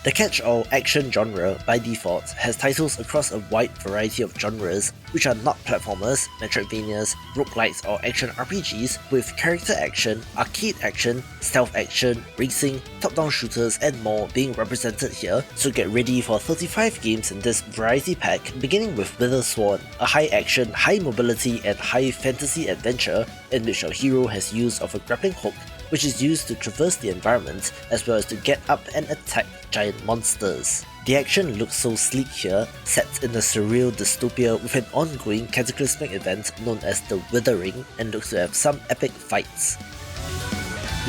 The catch-all action genre, by default, has titles across a wide variety of genres, which are not platformers, metroidvanias, roguelikes or action RPGs, with character action, arcade action, stealth action, racing, top-down shooters and more being represented here, so get ready for 35 games in this variety pack, beginning with Withersworn, a high-action, high-mobility and high-fantasy adventure in which our hero has use of a grappling hook which is used to traverse the environment as well as to get up and attack giant monsters. The action looks so sleek here, set in a surreal dystopia with an ongoing cataclysmic event known as the Withering, and looks to have some epic fights.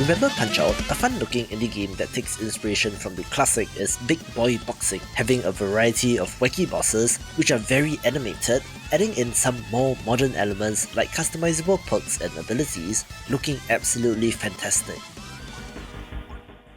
Remember Punch-Out, a fun-looking indie game that takes inspiration from the classic is Big Boy Boxing, having a variety of wacky bosses which are very animated, adding in some more modern elements like customizable perks and abilities, looking absolutely fantastic.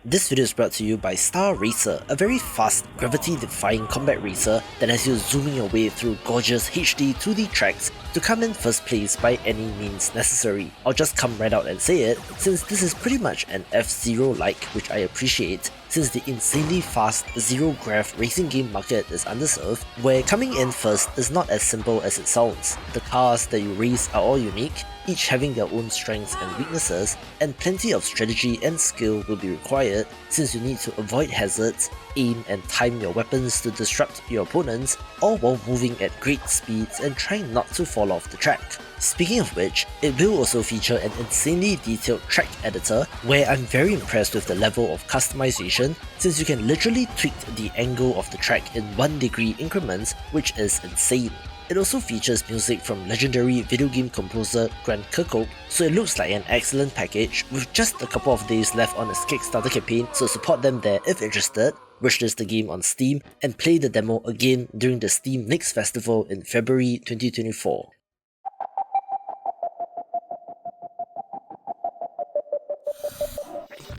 This video is brought to you by Star Racer, a very fast, gravity-defying combat racer that has you zooming your way through gorgeous HD 2D tracks to come in first place by any means necessary. I'll just come right out and say it, since this is pretty much an F-Zero-like, which I appreciate, since the insanely fast, zero-graph racing game market is underserved, where coming in first is not as simple as it sounds. The cars that you race are all unique, each having their own strengths and weaknesses, and plenty of strategy and skill will be required since you need to avoid hazards, aim and time your weapons to disrupt your opponents, all while moving at great speeds and trying not to fall off the track. Speaking of which, it will also feature an insanely detailed track editor where I'm very impressed with the level of customization since you can literally tweak the angle of the track in 1 degree increments, which is insane. It also features music from legendary video game composer Grant Kirkhope, so it looks like an excellent package with just a couple of days left on its Kickstarter campaign, so support them there if interested, wishlist the game on Steam, and play the demo again during the Steam Next Festival in February 2024.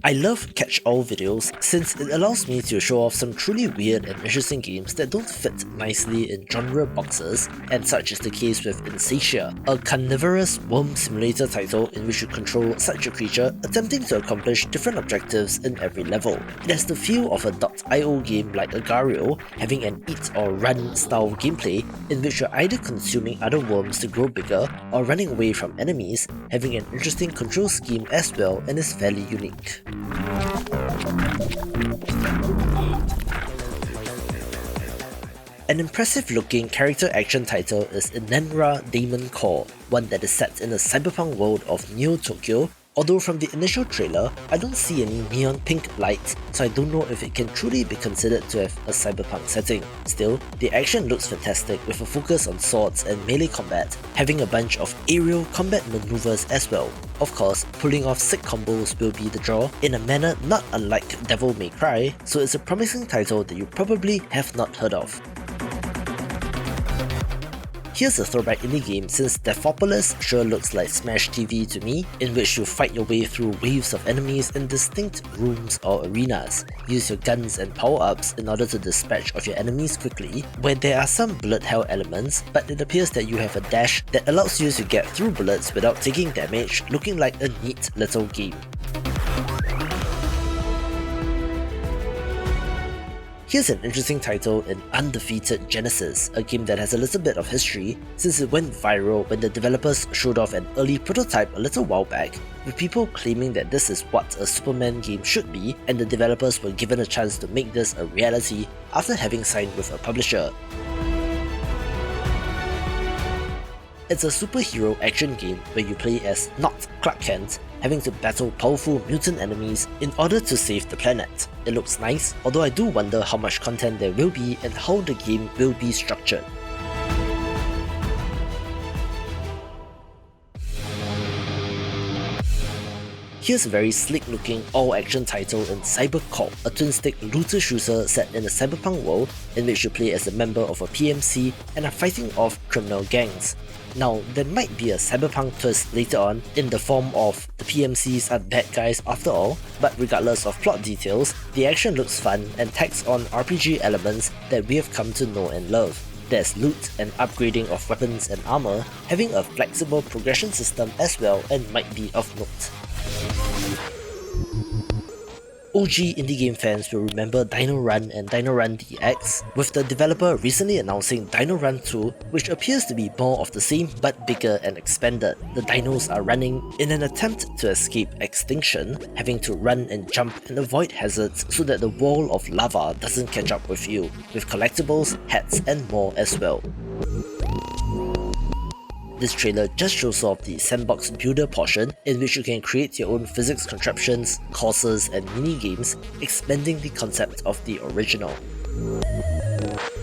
I love catch-all videos since it allows me to show off some truly weird and interesting games that don't fit nicely in genre boxes, and such is the case with Insatia, a carnivorous worm simulator title in which you control such a creature attempting to accomplish different objectives in every level. It has the feel of a .io game like Agario, having an eat or run style gameplay in which you're either consuming other worms to grow bigger or running away from enemies, having an interesting control scheme as well and is fairly unique. An impressive looking character action title is ENENRA Demon Core, one that is set in a cyberpunk world of Neo Tokyo, although from the initial trailer, I don't see any neon pink lights, so I don't know if it can truly be considered to have a cyberpunk setting. Still, the action looks fantastic with a focus on swords and melee combat, having a bunch of aerial combat maneuvers as well. Of course, pulling off sick combos will be the draw, in a manner not unlike Devil May Cry, so it's a promising title that you probably have not heard of. Here's a throwback indie game since Deathopolis sure looks like Smash TV to me, in which you fight your way through waves of enemies in distinct rooms or arenas. Use your guns and power-ups in order to dispatch of your enemies quickly, where there are some bullet hell elements, but it appears that you have a dash that allows you to get through bullets without taking damage, looking like a neat little game. Here's an interesting title in Undefeated Genesis, a game that has a little bit of history since it went viral when the developers showed off an early prototype a little while back, with people claiming that this is what a Superman game should be, and the developers were given a chance to make this a reality after having signed with a publisher. It's a superhero action game where you play as not Clark Kent, having to battle powerful mutant enemies in order to save the planet. It looks nice, although I do wonder how much content there will be and how the game will be structured. Here's a very sleek looking all-action title in CyberCorp, a twin-stick looter shooter set in a cyberpunk world in which you play as a member of a PMC and are fighting off criminal gangs. Now, there might be a cyberpunk twist later on in the form of the PMCs are bad guys after all, but regardless of plot details, the action looks fun and tacks on RPG elements that we have come to know and love. There's loot and upgrading of weapons and armor, having a flexible progression system as well and might be of note. OG indie game fans will remember Dino Run and Dino Run DX, with the developer recently announcing Dino Run 2, which appears to be more of the same but bigger and expanded. The dinos are running in an attempt to escape extinction, having to run and jump and avoid hazards so that the wall of lava doesn't catch up with you, with collectibles, hats and more as well. This trailer just shows off the sandbox builder portion, in which you can create your own physics contraptions, courses and mini-games, expanding the concept of the original.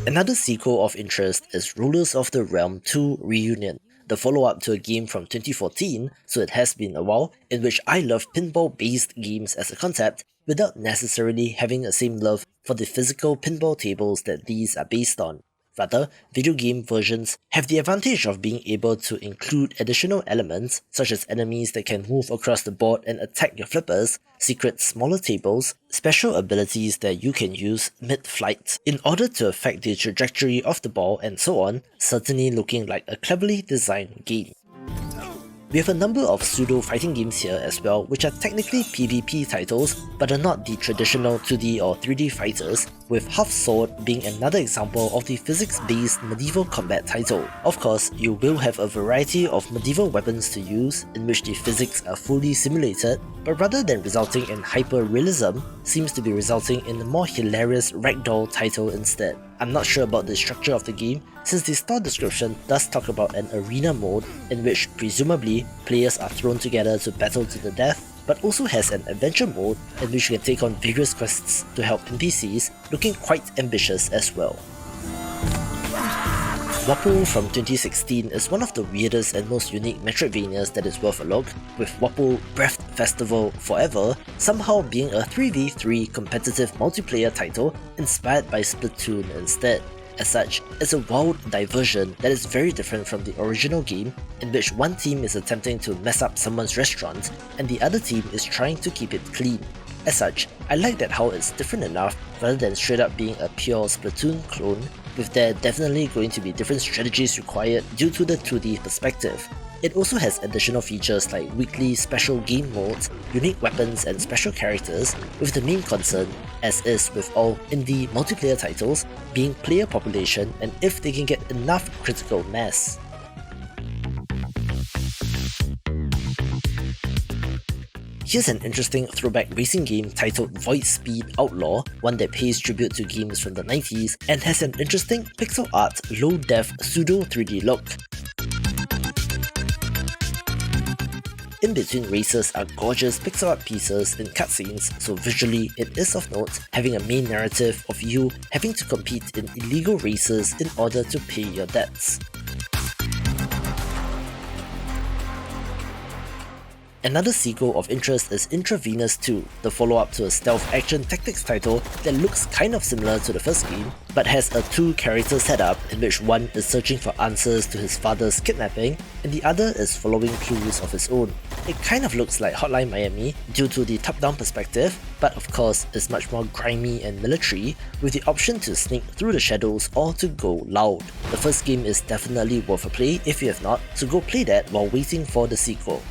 Another sequel of interest is Rulers of the Realm 2 Reunion, the follow-up to a game from 2014, so it has been a while, in which I love pinball-based games as a concept, without necessarily having the same love for the physical pinball tables that these are based on. Rather, video game versions have the advantage of being able to include additional elements such as enemies that can move across the board and attack your flippers, secret smaller tables, special abilities that you can use mid-flight in order to affect the trajectory of the ball and so on, certainly looking like a cleverly designed game. We have a number of pseudo-fighting games here as well, which are technically PvP titles, but are not the traditional 2D or 3D fighters, with Half Sword being another example of the physics-based medieval combat title. Of course, you will have a variety of medieval weapons to use, in which the physics are fully simulated, but rather than resulting in hyper-realism, seems to be resulting in a more hilarious ragdoll title instead. I'm not sure about the structure of the game, since the store description does talk about an arena mode in which presumably players are thrown together to battle to the death, but also has an adventure mode in which you can take on various quests to help NPCs, looking quite ambitious as well. Wuppo from 2016 is one of the weirdest and most unique Metroidvanias that is worth a look, with Wuppo Breft Festival Forever somehow being a 3v3 competitive multiplayer title inspired by Splatoon instead. As such, it's a wild diversion that is very different from the original game, in which one team is attempting to mess up someone's restaurant and the other team is trying to keep it clean. As such, I like that how it's different enough rather than straight up being a pure Splatoon clone, with there definitely going to be different strategies required due to the 2D perspective. It also has additional features like weekly special game modes, unique weapons and special characters, with the main concern, as is with all indie multiplayer titles, being player population and if they can get enough critical mass. Here's an interesting throwback racing game titled Voidspeed Outlaw, one that pays tribute to games from the 90s and has an interesting pixel art, low-def pseudo 3D look. In between races are gorgeous pixel art pieces in cutscenes, so visually it is of note, having a main narrative of you having to compete in illegal races in order to pay your debts. Another sequel of interest is Intravenous 2, the follow-up to a stealth action tactics title that looks kind of similar to the first game, but has a two-character setup in which one is searching for answers to his father's kidnapping and the other is following clues of his own. It kind of looks like Hotline Miami due to the top-down perspective, but of course is much more grimy and military, with the option to sneak through the shadows or to go loud. The first game is definitely worth a play if you have not, so go play that while waiting for the sequel.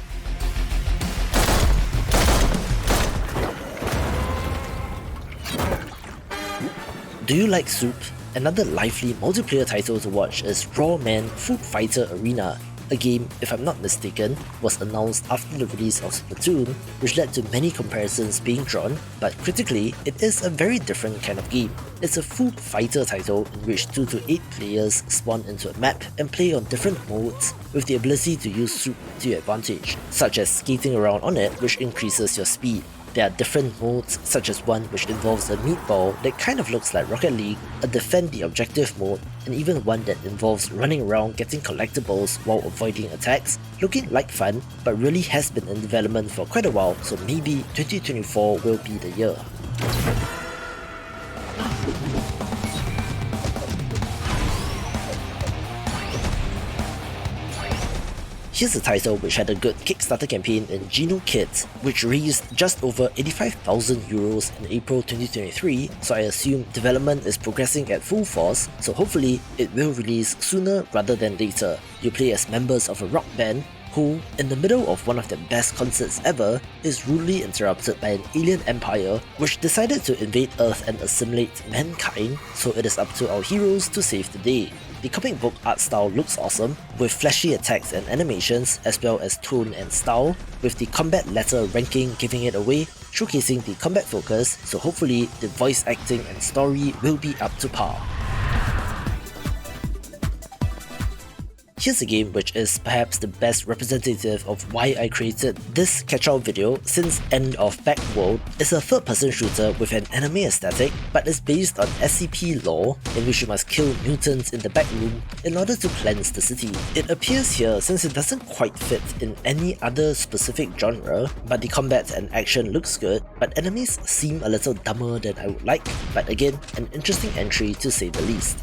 Do you like soup? Another lively multiplayer title to watch is RAWMEN Food Fighter Arena. A game, if I'm not mistaken, was announced after the release of Splatoon, which led to many comparisons being drawn, but critically, it is a very different kind of game. It's a food fighter title in which 2 to 8 players spawn into a map and play on different modes, with the ability to use soup to your advantage, such as skating around on it, which increases your speed. There are different modes, such as one which involves a meatball that kind of looks like Rocket League, a defend the objective mode, and even one that involves running around getting collectibles while avoiding attacks, looking like fun, but really has been in development for quite a while, so maybe 2024 will be the year. Here's a title which had a good Kickstarter campaign in Genokids, which raised just over 85,000 euros in April 2023, so I assume development is progressing at full force, so hopefully it will release sooner rather than later. You play as members of a rock band, who, in the middle of one of their best concerts ever, is rudely interrupted by an alien empire which decided to invade Earth and assimilate mankind, so it is up to our heroes to save the day. The comic book art style looks awesome, with flashy attacks and animations as well as tone and style, with the combat letter ranking giving it away, showcasing the combat focus, so hopefully the voice acting and story will be up to par. Here's a game which is perhaps the best representative of why I created this catch-out video, since End of Backworld is a third-person shooter with an anime aesthetic, but is based on SCP lore in which you must kill mutants in the back room in order to cleanse the city. It appears here since it doesn't quite fit in any other specific genre, but the combat and action looks good, but enemies seem a little dumber than I would like, but again, an interesting entry to say the least.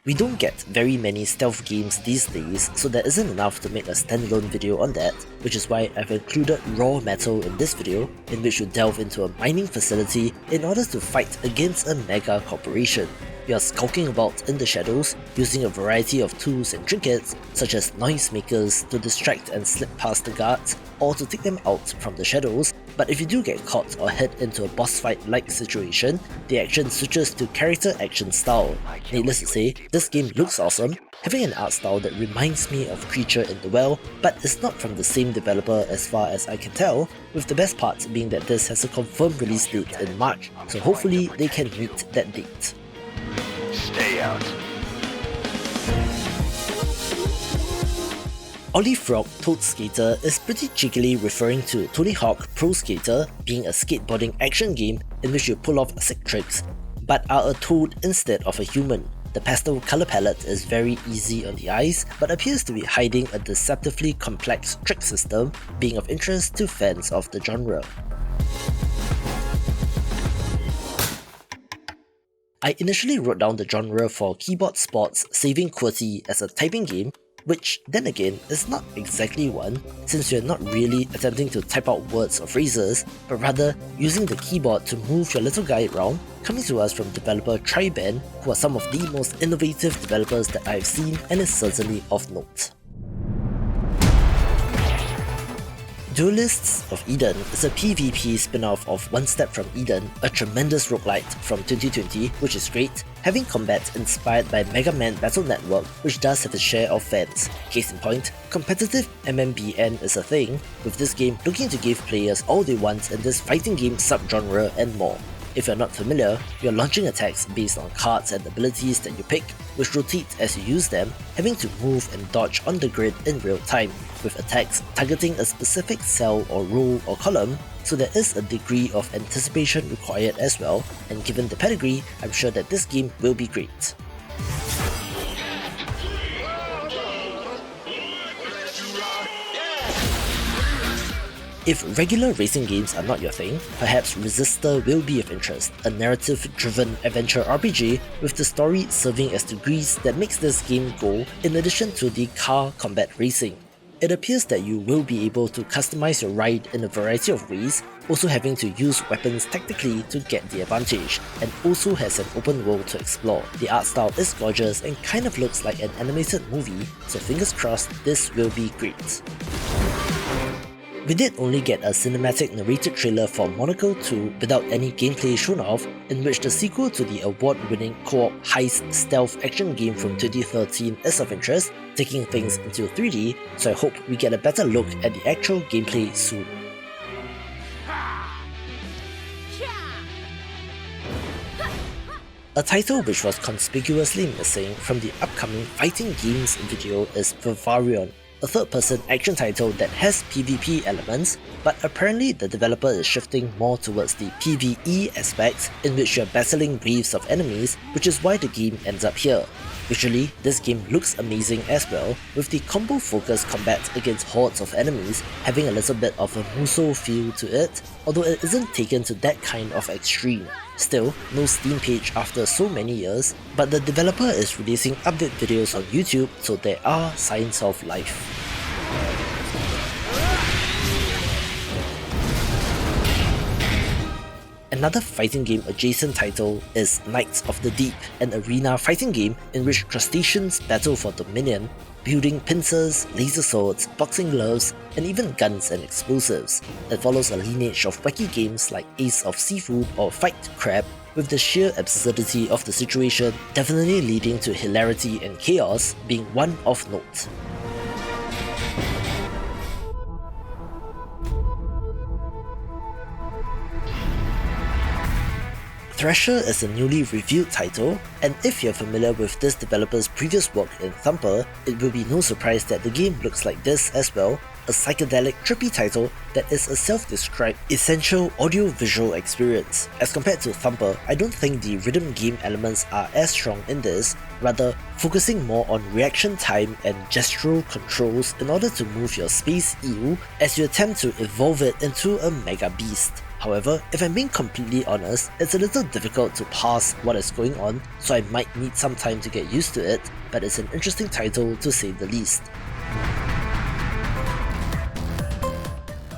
We don't get very many stealth games these days, so there isn't enough to make a standalone video on that, which is why I've included Raw Metal in this video, in which you delve into a mining facility in order to fight against a mega corporation. You are skulking about in the shadows, using a variety of tools and trinkets, such as noisemakers to distract and slip past the guards, or to take them out from the shadows, but if you do get caught or head into a boss fight-like situation, the action switches to character action style. Needless to say, this game looks awesome, having an art style that reminds me of Creature in the Well, but is not from the same developer as far as I can tell, with the best part being that this has a confirmed release date in March, so hopefully they can meet that date. Stay out. Olliefrog Toad Skater is pretty cheekily referring to Tony Hawk Pro Skater being a skateboarding action game in which you pull off sick tricks, but are a toad instead of a human. The pastel colour palette is very easy on the eyes, but appears to be hiding a deceptively complex trick system, being of interest to fans of the genre. I initially wrote down the genre for Keyboard Sports Saving QWERTY as a typing game, which then again is not exactly one, since you're not really attempting to type out words or phrases, but rather using the keyboard to move your little guy around, coming to us from developer Triban, who are some of the most innovative developers that I've seen and is certainly of note. Duelists of Eden is a PvP spin-off of One Step from Eden, a tremendous roguelite from 2020, which is great, having combat inspired by Mega Man Battle Network, which does have its share of fans. Case in point, competitive MMBN is a thing, with this game looking to give players all they want in this fighting game subgenre and more. If you're not familiar, you're launching attacks based on cards and abilities that you pick, which rotate as you use them, having to move and dodge on the grid in real time, with attacks targeting a specific cell or row or column, so there is a degree of anticipation required as well, and given the pedigree, I'm sure that this game will be great. If regular racing games are not your thing, perhaps Resistor will be of interest, a narrative-driven adventure RPG with the story serving as the grease that makes this game go in addition to the car combat racing. It appears that you will be able to customize your ride in a variety of ways, also having to use weapons tactically to get the advantage, and also has an open world to explore. The art style is gorgeous and kind of looks like an animated movie, so fingers crossed this will be great. We did only get a cinematic narrated trailer for Monaco 2 without any gameplay shown off, in which the sequel to the award-winning co-op heist stealth action game from 2013 is of interest, taking things into 3D, so I hope we get a better look at the actual gameplay soon. A title which was conspicuously missing from the upcoming fighting games video is Referral, a third-person action title that has PvP elements, but apparently the developer is shifting more towards the PvE aspect, in which you're battling waves of enemies, which is why the game ends up here. Visually, this game looks amazing as well, with the combo-focused combat against hordes of enemies having a little bit of a Musou feel to it, although it isn't taken to that kind of extreme. Still, no Steam page after so many years, but the developer is releasing update videos on YouTube, so there are signs of life. Another fighting game adjacent title is Knights of the Deep, an arena fighting game in which crustaceans battle for dominion, building pincers, laser swords, boxing gloves, and even guns and explosives. It follows a lineage of wacky games like Ace of Seafood or Fight Crab, with the sheer absurdity of the situation definitely leading to hilarity and chaos being one of note. Thresher is a newly revealed title, and if you're familiar with this developer's previous work in Thumper, it will be no surprise that the game looks like this as well, a psychedelic, trippy title that is a self-described essential audio-visual experience. As compared to Thumper, I don't think the rhythm game elements are as strong in this, rather focusing more on reaction time and gestural controls in order to move your space eel as you attempt to evolve it into a mega beast. However, if I'm being completely honest, it's a little difficult to parse what is going on, so I might need some time to get used to it, but it's an interesting title to say the least.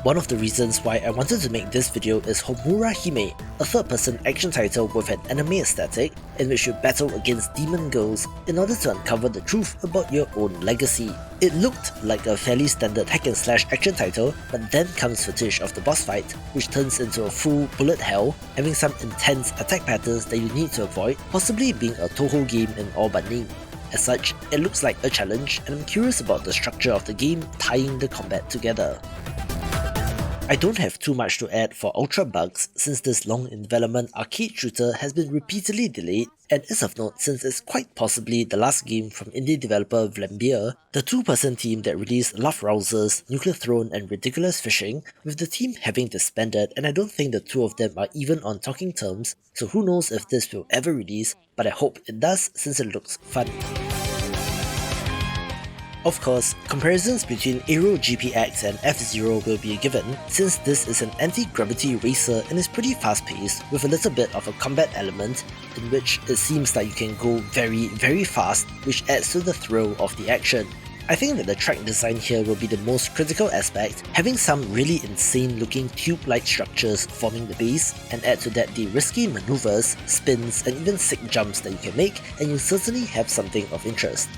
One of the reasons why I wanted to make this video is Homura Hime, a third-person action title with an anime aesthetic in which you battle against demon girls in order to uncover the truth about your own legacy. It looked like a fairly standard hack-and-slash action title, but then comes footage of the boss fight, which turns into a full bullet hell, having some intense attack patterns that you need to avoid, possibly being a Toho game in all but name. As such, it looks like a challenge, and I'm curious about the structure of the game tying the combat together. I don't have too much to add for Ultra Bugs since this long in development arcade shooter has been repeatedly delayed and is of note since it's quite possibly the last game from indie developer Vlambeer, the two-person team that released Love Rousers, Nuclear Throne and Ridiculous Fishing, with the team having disbanded, and I don't think the two of them are even on talking terms, so who knows if this will ever release, but I hope it does since it looks fun. Of course, comparisons between Aero GPX and F-Zero will be a given, since this is an anti-gravity racer and is pretty fast-paced with a little bit of a combat element in which it seems like you can go very fast, which adds to the thrill of the action. I think that the track design here will be the most critical aspect, having some really insane looking tube-like structures forming the base, and add to that the risky maneuvers, spins and even sick jumps that you can make, and you certainly have something of interest.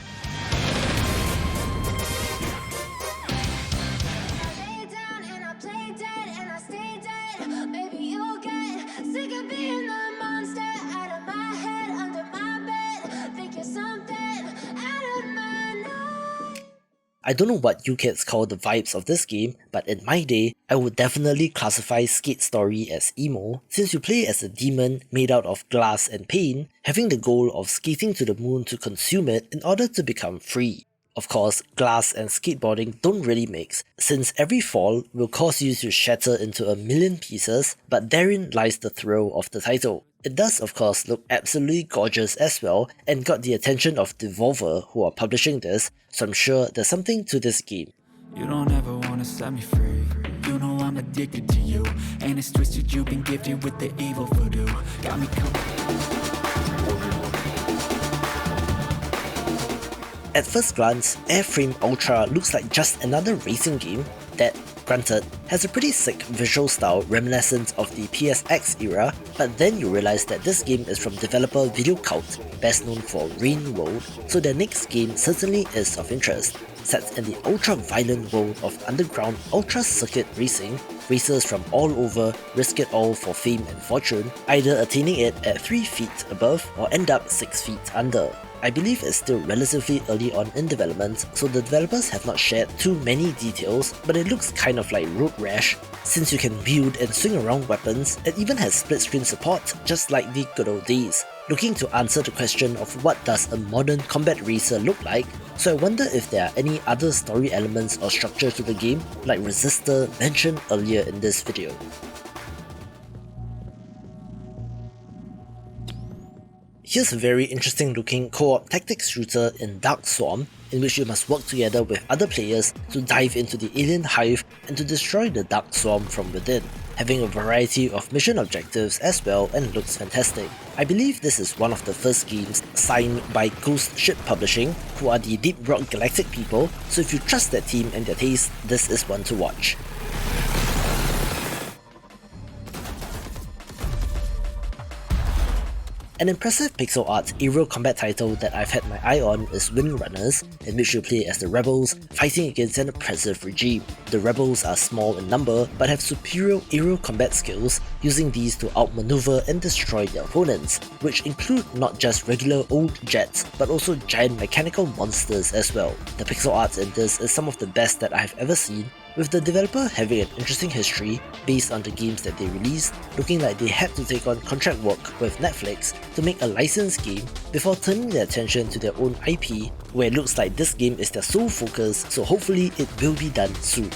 I don't know what you kids call the vibes of this game, but in my day, I would definitely classify Skate Story as emo, since you play as a demon made out of glass and pain, having the goal of skating to the moon to consume it in order to become free. Of course, glass and skateboarding don't really mix, since every fall will cause you to shatter into a million pieces, but therein lies the thrill of the title. It does of course look absolutely gorgeous as well, and got the attention of Devolver who are publishing this, so I'm sure there's something to this game. You don't ever wanna set me free. You know I'm addicted to you, and it's twisted you've been gifted with the evil voodoo. Got me At first glance, Airframe Ultra looks like just another racing game that, granted, has a pretty sick visual style reminiscent of the PSX era, but then you realize that this game is from developer Video Cult, best known for Rain World, so their next game certainly is of interest. Set in the ultra-violent world of underground ultra-circuit racing, racers from all over risk it all for fame and fortune, either attaining it at 3 feet above or end up 6 feet under. I believe it's still relatively early on in development, so the developers have not shared too many details, but it looks kind of like Road Rash, since you can build and swing around weapons. It even has split screen support, just like the good old days. Looking to answer the question of what does a modern combat racer look like, so I wonder if there are any other story elements or structure to the game, like Resistor mentioned earlier in this video. Here's a very interesting looking co-op tactics shooter in Dark Swarm, in which you must work together with other players to dive into the alien hive and to destroy the Dark Swarm from within, having a variety of mission objectives as well, and looks fantastic. I believe this is one of the first games signed by Ghost Ship Publishing, who are the Deep Rock Galactic people, so if you trust their team and their taste, this is one to watch. An impressive pixel art aerial combat title that I've had my eye on is Windrunners, in which you play as the rebels, fighting against an oppressive regime. The rebels are small in number, but have superior aerial combat skills, using these to outmaneuver and destroy their opponents, which include not just regular old jets, but also giant mechanical monsters as well. The pixel art in this is some of the best that I have ever seen, with the developer having an interesting history based on the games that they released, looking like they had to take on contract work with Netflix to make a licensed game before turning their attention to their own IP, where it looks like this game is their sole focus, so hopefully it will be done soon.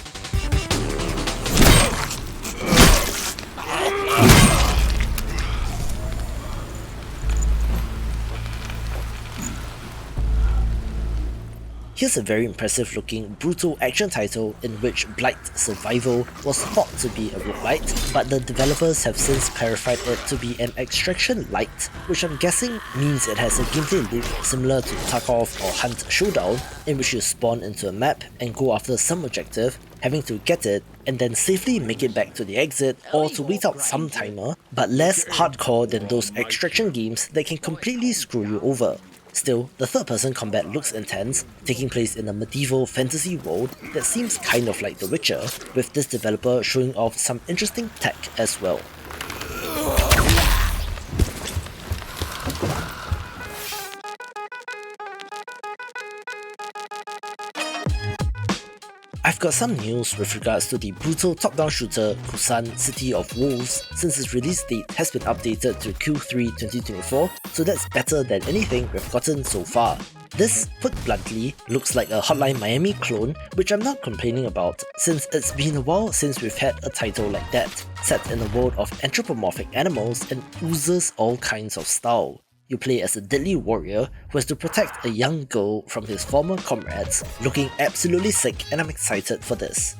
Here's a very impressive looking brutal action title in which Blight Survival was thought to be a roguelite, but the developers have since clarified it to be an extraction light, which I'm guessing means it has a gameplay loop similar to Tarkov or Hunt Showdown, in which you spawn into a map and go after some objective, having to get it and then safely make it back to the exit or to wait out some timer, but less hardcore than those extraction games that can completely screw you over. Still, the third-person combat looks intense, taking place in a medieval fantasy world that seems kind of like The Witcher, with this developer showing off some interesting tech as well. I've got some news with regards to the brutal top-down shooter Kusan City of Wolves, since its release date has been updated to Q3 2024, so that's better than anything we've gotten so far. This, put bluntly, looks like a Hotline Miami clone, which I'm not complaining about, since it's been a while since we've had a title like that, set in a world of anthropomorphic animals and oozes all kinds of style. You play as a deadly warrior who has to protect a young girl from his former comrades, looking absolutely sick, and I'm excited for this.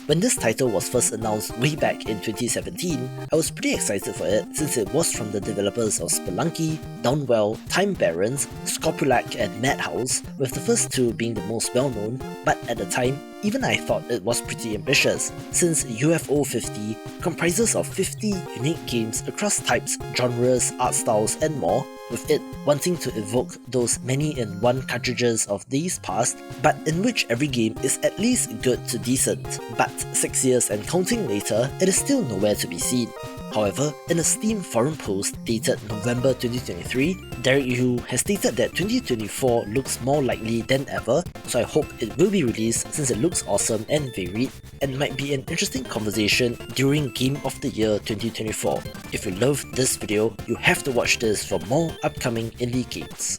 When this title was first announced way back in 2017, I was pretty excited for it since it was from the developers of Spelunky, Downwell, Time Barons, Scopulac and Madhouse, with the first two being the most well known, but at the time, even I thought it was pretty ambitious, since UFO 50 comprises of 50 unique games across types, genres, art styles and more, with it wanting to evoke those many-in-one cartridges of days past, but in which every game is at least good to decent. But 6 years and counting later, it is still nowhere to be seen. However, in a Steam forum post dated November 2023, Derek Yu has stated that 2024 looks more likely than ever, so I hope it will be released since it looks awesome and varied, and might be an interesting conversation during Game of the Year 2024. If you loved this video, you have to watch this for more upcoming indie games.